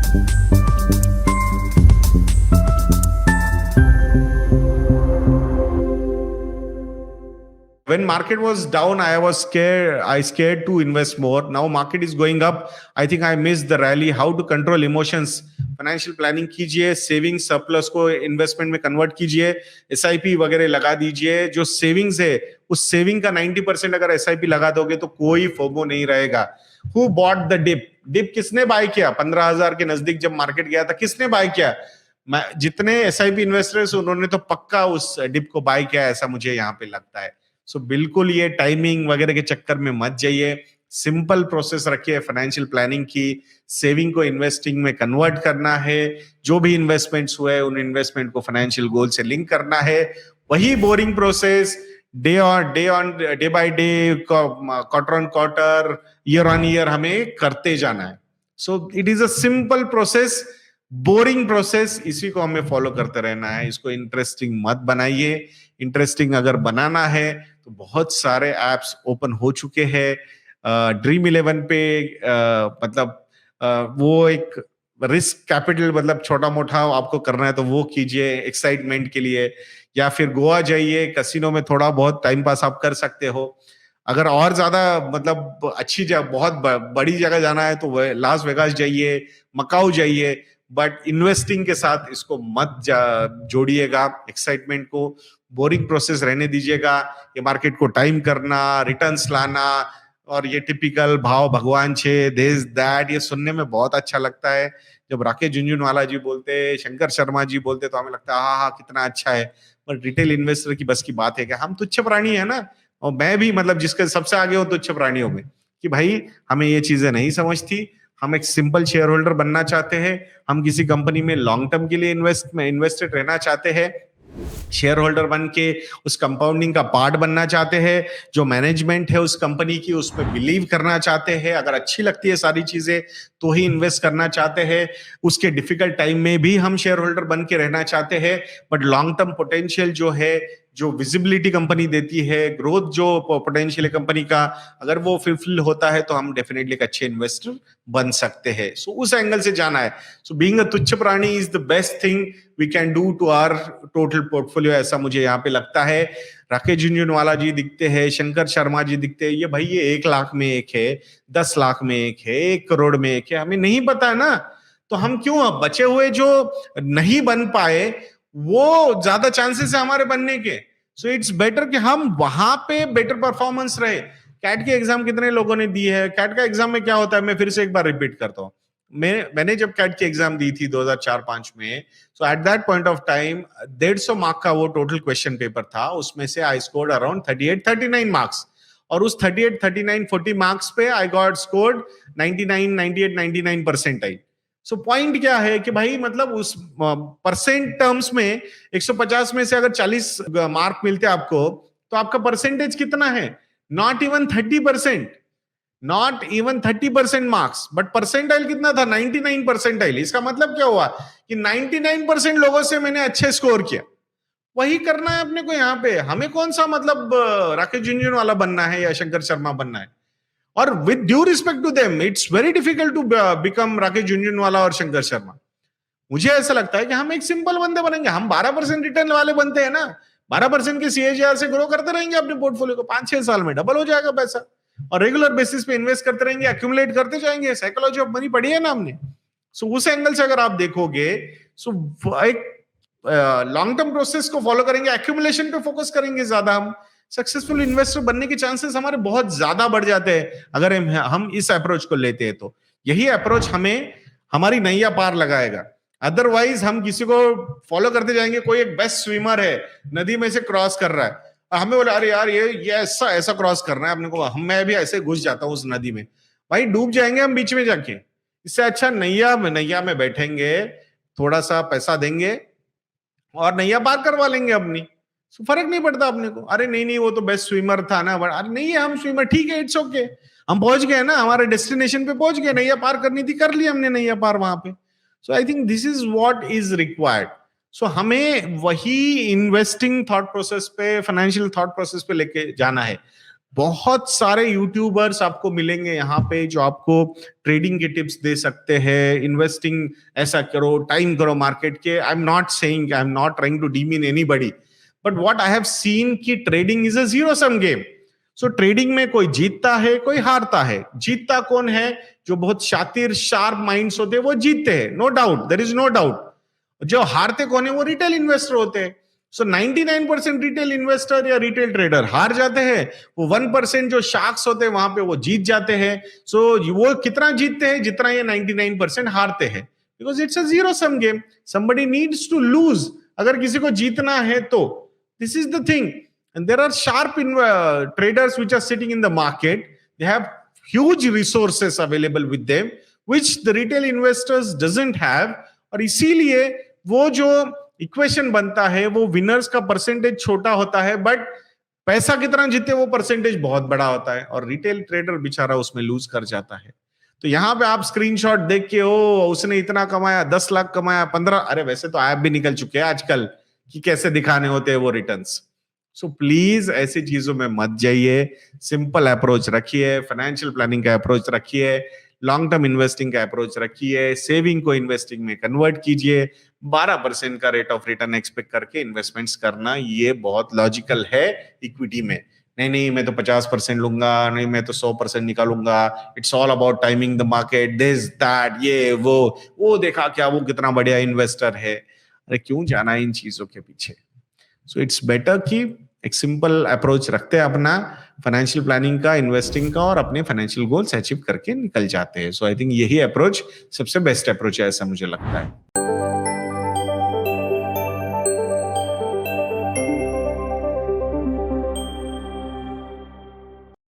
When market was down, I was scared. I scared to invest more. Now market is going up. I think I missed the rally. How to control emotions? Financial planning कीजिए, saving surplus को investment में convert कीजिए, SIP वगैरह लगा दीजिए. जो savings है उस सेविंग का 90% अगर एसआईपी लगा दोगे तो कोई फोमो नहीं रहेगा. हु बॉट द डिप किसने बाय किया? 15,000 के नजदीक जब मार्केट गया था, किसने बाय किया? जितने एसआईपी इन्वेस्टर्स उन्होंने तो पक्का उस डिप को बाय किया, ऐसा मुझे यहाँ पे लगता है. सो बिल्कुल ये टाइमिंग वगैरह के चक्कर में मत जाइए. सिंपल प्रोसेस रखिए फाइनेंशियल प्लानिंग की. सेविंग को इन्वेस्टिंग में कन्वर्ट करना है. जो भी इन्वेस्टमेंट्स हुए उन इन्वेस्टमेंट को फाइनेंशियल गोल से लिंक करना है. वही boring process day by day, quarter on quarter, year on year हमें करते जाना है. So it is a simple process, boring process. इसी को हमें फॉलो करते रहना है. इसको इंटरेस्टिंग मत बनाइए. इंटरेस्टिंग अगर बनाना है तो बहुत सारे एप्स ओपन हो चुके हैं. ड्रीम 11 पे वो एक रिस्क कैपिटल, मतलब छोटा मोटा आपको करना है तो वो कीजिए एक्साइटमेंट के लिए, या फिर गोवा जाइए, कैसीनो में थोड़ा बहुत टाइम पास आप कर सकते हो. अगर और ज्यादा मतलब अच्छी जगह, बहुत बड़ी जगह जाना है तो लास वेगास जाइए, मकाऊ जाइए. बट इन्वेस्टिंग के साथ इसको मत जोड़िएगा, एक्साइटमेंट को. बोरिंग प्रोसेस रहने दीजिएगा. ये मार्केट को टाइम करना, रिटर्न्स लाना और ये टिपिकल भाव भगवान छे दिस दैट, ये सुनने में बहुत अच्छा लगता है. जब राकेश झुनझुनवाला जी बोलते, शंकर शर्मा जी बोलते तो हमें लगता है हाँ कितना अच्छा है. पर रिटेल इन्वेस्टर की बस की बात है कि हम तुच्छ प्राणी है ना. और मैं भी मतलब जिसके सबसे आगे हो तुच्छ प्राणियों में, कि भाई हमें ये चीजें नहीं समझती. हम एक सिंपल शेयर होल्डर बनना चाहते हैं. हम किसी कंपनी में लॉन्ग टर्म के लिए इन्वेस्टेड रहना चाहते हैं. शेयर होल्डर बन के उस कंपाउंडिंग का पार्ट बनना चाहते हैं. जो मैनेजमेंट है उस कंपनी की, उस पर बिलीव करना चाहते हैं. अगर अच्छी लगती है सारी चीजें तो ही इन्वेस्ट करना चाहते हैं. उसके डिफिकल्ट टाइम में भी हम शेयर होल्डर बन के रहना चाहते हैं. बट लॉन्ग टर्म पोटेंशियल जो है, जो विजिबिलिटी कंपनी देती है, ग्रोथ जो पोटेंशियल है कंपनी का, अगर वो फुलफिल होता है तो हम डेफिनेटली एक अच्छे इन्वेस्टर बन सकते हैं. सो उस एंगल से जाना है. सो बीइंग अ तुच्छ प्राणी is the best thing we can do to our total portfolio, ऐसा मुझे यहाँ पे लगता है. राकेश झुनझुनवाला जी दिखते हैं, शंकर शर्मा जी दिखते हैं, ये भाई ये 1 लाख में एक है, 10 लाख में एक है, 1 करोड़ में एक है. हमें नहीं पता है ना, तो हम क्यों बचे हुए जो नहीं बन पाए वो ज्यादा चांसेस है हमारे बनने के. सो इट्स बेटर कि हम वहां पे बेटर परफॉर्मेंस रहे. कैट के एग्जाम कितने लोगों ने दी है? कैट का एग्जाम में क्या होता है, मैं फिर से एक बार रिपीट करता हूँ. मैंने जब कैट की एग्जाम दी थी 2004-05 में, so at that point of time 150 mark का वो टोटल क्वेश्चन पेपर था. उसमें से आई स्कोर्ड अराउंड 38-39 मार्क्स. और उस 38-39-40 मार्क्स पे I got scored 99, 98, 99 percentile. So point क्या है कि भाई मतलब उस परसेंट टर्म्स में 150 में से अगर 40 मार्क मिलते आपको तो आपका परसेंटेज कितना है? Not even 30%, not even 30% marks. But percentile कितना था? 99 परसेंटाइल. इसका मतलब क्या हुआ कि 99% लोगों से मैंने अच्छे स्कोर किया. वही करना है अपने को यहाँ पे. हमें कौन सा मतलब राकेश झुनझुनवाला बनना है या शंकर शर्मा बनना है. और with due respect to them, it's very difficult to become Rakesh Jhunjhunwala और शंकर शर्मा. मुझे ऐसा लगता है कि हम एक सिंपल बंदे बनेंगे. हम 12% रिटर्न वाले बनते हैं ना. 12% के सीएजीआर से ग्रो करते रहेंगे अपने पोर्टफोलियो को. 5-6 साल में डबल हो जाएगा पैसा. और रेगुलर बेसिस पे इन्वेस्ट करते रहेंगे, एक्यूमुलेट करते जाएंगे. साइकोलॉजी ऑफ मनी पढ़ी है ना हमने. सो उस एंगल से अगर आप देखोगे, सो एक लॉन्ग टर्म प्रोसेस को फॉलो करेंगे, एक्यूमुलेशन पे फोकस करेंगे ज्यादा, हम सक्सेसफुल इन्वेस्टर बनने के चांसेस हमारे बहुत ज्यादा बढ़ जाते हैं अगर हम इस अप्रोच को लेते हैं. तो यही अप्रोच हमें हमारी नैया पार लगाएगा. अदरवाइज हम किसी को फॉलो करते जाएंगे. कोई एक बेस्ट स्विमर है, नदी में से क्रॉस कर रहा है, हमें बोला अरे यार ये ऐसा ऐसा क्रॉस करना है अपने को, मैं भी ऐसे घुस जाता हूँ उस नदी में. भाई डूब जाएंगे हम बीच में जाके. इससे अच्छा नैया में बैठेंगे, थोड़ा सा पैसा देंगे और नैया पार करवा लेंगे अपनी. फर्क नहीं पड़ता अपने को. अरे नहीं वो तो बेस्ट स्विमर था ना. अरे नहीं है हम स्विमर, ठीक है, इट्स ओके. हम पहुंच गए ना, हमारे डेस्टिनेशन पे पहुंच गए. नैया पार करनी थी, कर ली हमने नैया पार वहां पे. So I think this is what is required. So हमें वही इन्वेस्टिंग थॉट प्रोसेस पे, फाइनेंशियल थॉट प्रोसेस पे लेके जाना है. बहुत सारे यूट्यूबर्स आपको मिलेंगे यहाँ पे जो आपको ट्रेडिंग के टिप्स दे सकते हैं, इन्वेस्टिंग ऐसा करो, टाइम करो मार्केट के। I am not saying, I am not trying to demean anybody, but what I have seen कि trading is a zero sum game. So trading में कोई जीतता है, कोई हारता है। जीतता कौन है? जो बहुत शातिर शार्प माइंड्स होते हैं वो जीतते हैं, no doubt, there is no doubt. जो हारते कौन है? वो रिटेल इन्वेस्टर होते हैं। सो 99% रिटेल इन्वेस्टर या रिटेल ट्रेडर हार जाते हैं। वो 1% जो शार्क्स होते हैं वहां पे वो जीत जाते हैं। सो वो कितना जीतते हैं? जितना ये 99% हारते हैं, because it's a zero sum game. Somebody needs to lose. अगर किसी को जीतना है तो this is the thing. And there are sharp traders which are sitting in the market. They have huge resources available with them, which the retail investors doesn't have. और इसीलिए वो जो इक्वेशन बनता है वो विनर्स का परसेंटेज छोटा होता है, बट पैसा कितना जीते वो परसेंटेज बहुत बड़ा होता है, और रिटेल ट्रेडर बेचारा उसमें लूज कर जाता है। तो यहाँ पे आप स्क्रीनशॉट देख के, ओ उसने इतना कमाया, 10 लाख कमाया, 15, अरे वैसे तो ऐप भी निकल चुके हैं आजकल कि कैसे दिखाने होते हैं वो रिटर्न्स। सो प्लीज ऐसी चीजों में मत जाइए। सिंपल अप्रोच रखिए, फाइनेंशियल प्लानिंग का अप्रोच रखिए, लॉन्ग टर्म इन्वेस्टिंग का अप्रोच रखिए, सेविंग को इन्वेस्टिंग में कन्वर्ट कीजिए। 12% का रेट ऑफ रिटर्न एक्सपेक्ट करके इन्वेस्टमेंट्स करना ये बहुत लॉजिकल है इक्विटी में। नहीं नहीं मैं तो 50% लूंगा, नहीं मैं तो 100% निकालूंगा, it's all about timing the market, this that, ये वो देखा क्या, वो कितना बढ़िया इन्वेस्टर है। अरे क्यों जाना इन चीजों के पीछे? सो इट्स बेटर कि एक सिंपल अप्रोच रखते हैं अपना फाइनेंशियल प्लानिंग का, इन्वेस्टिंग का, और अपने फाइनेंशियल गोल्स अचीव करके निकल जाते हैं। सो आई थिंक यही अप्रोच सबसे बेस्ट अप्रोच है, ऐसा मुझे लगता है।